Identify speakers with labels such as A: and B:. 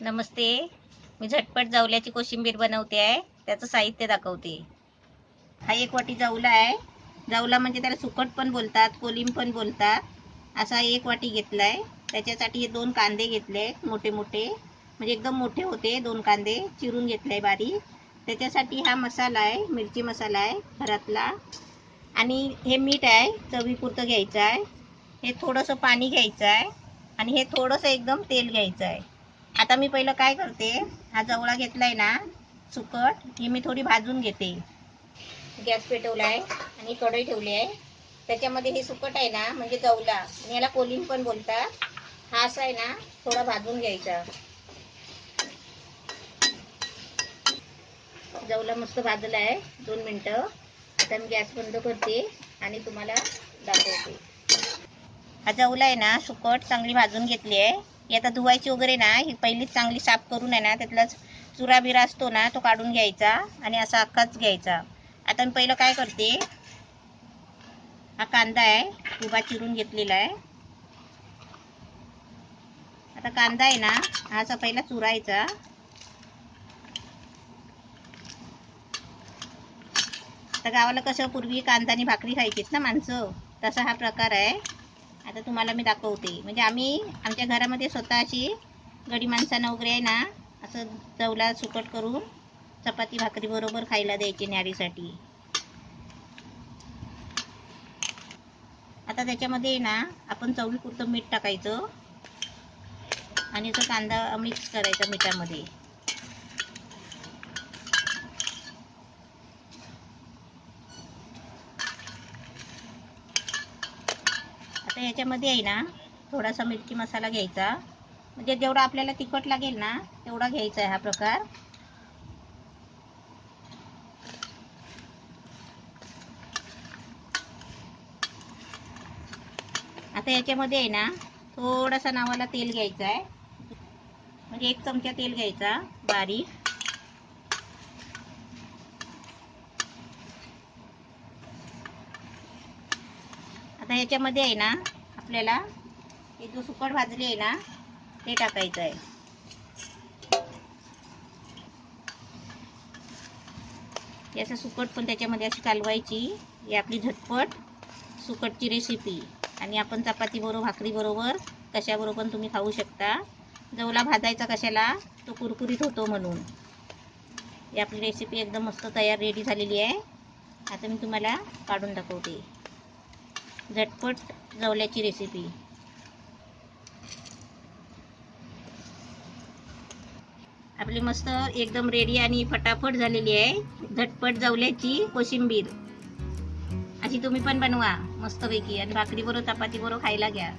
A: नमस्ते. मी झटपट जवल्याची कोशिंबीर बनवते आहे. त्याचं साहित्य दाखवते. हा 1 वाटी जवला आहे. जवला म्हणजे त्याला सुकट पण बोलतात, कोलिम पण बोलतात. असा 1 वाटी घेतलाय. त्याच्यासाठी हे 2 कांदे घेतले मोठे मोठे, म्हणजे एकदम मोठे होते. 2 कांदे चिरून घेतले बारीक. त्याच्यासाठी हा मसाला आहे, मिरची मसाला आहे घरातला. आणि हे मीठ आहे, चवीपुरतं घ्यायचं आहे. हे थोडंसं पाणी घ्यायचं आहे आणि हे थोडंसं एकदम तेल घ्यायचं आहे. आता मी पहिलं काय करते, हा जवळा घेतलाय ना सुकट, ही मी थोडी भाजून घेते. गॅस पेटवला आहे आणि कढई ठेवली आहे. त्याच्यामध्ये हे सुकट आहे ना, म्हणजे जवला, आणि याला कोलिम पण बोलतात. हा असा आहे ना थोडा भाजून घ्यायचा. जवला मस्त भाजला आहे 2 मिनटं. आता मी गॅस बंद करते आणि तुम्हाला दाखवते. हा जवला आहे ना सुकट चांगली भाजून घेतली आहे. ही आता धुवायची वगैरे ना, ही पहिलीच चांगली साफ करून आहे ना, त्यातला चुरा बिरा असतो ना तो काढून घ्यायचा आणि असा अख्खाच घ्यायचा. आता मी पहिलं काय करते, हा कांदा आहे उभा चिरून घेतलेला आहे. आता कांदा आहे ना हा असा पहिला चुरायचा. आता गावाला कसं पूर्वी कांदा आणि भाकरी खायचीत ना माणसं, तसा हा प्रकार आहे. आता तुम्हाला मी दाखवते. म्हणजे आम्ही आमच्या घरामध्ये स्वतः अशी गडी माणसांना वगैरे आहे ना असं जवला सुकट करून चपाती भाकरी बरोबर खायला द्यायचे न्यारीसाठी. आता त्याच्यामध्ये ना आपण चवीपुरतं मीठ टाकायचं आणि तो कांदा मिक्स करायचा मिठामध्ये. आता याच्यामध्ये आहे ना थोडासा मिरची मसाला घ्यायचा, म्हणजे जेवढा आपल्याला तिखट लागेल ना तेवढा घ्यायचा आहे हा प्रकार. आता याच्यामध्ये आहे ना थोडासा नावाला तेल घ्यायचा आहे, म्हणजे 1 चमचा तेल घ्यायचा बारीक. आता याच्यामध्ये आहे ना आपल्याला हे जो सुकट भाजली आहे ना ते टाकायचं आहे. हे असं सुकट पण त्याच्यामध्ये अशी कालवायची. ही आपली झटपट सुकटची रेसिपी, आणि आपण चपाती बरोबर भाकरी बरोबर कशाबरोबर पण तुम्ही खाऊ शकता. जवला भाजायचा कशाला, तो कुरकुरीत होतो म्हणून. ही आपली रेसिपी एकदम मस्त तयार रेडी झालेली आहे. आता मी तुम्हाला काढून दाखवते झटपट जवल्याची रेसिपी. आपली मस्त एकदम रेडी आणि फटाफट झालेली आहे झटपट जवल्याची कोशिंबीर. अशी तुम्ही पण बनवा मस्तपैकी, आणि भाकरी बरोबर चपाती बरोबर खायला घ्या.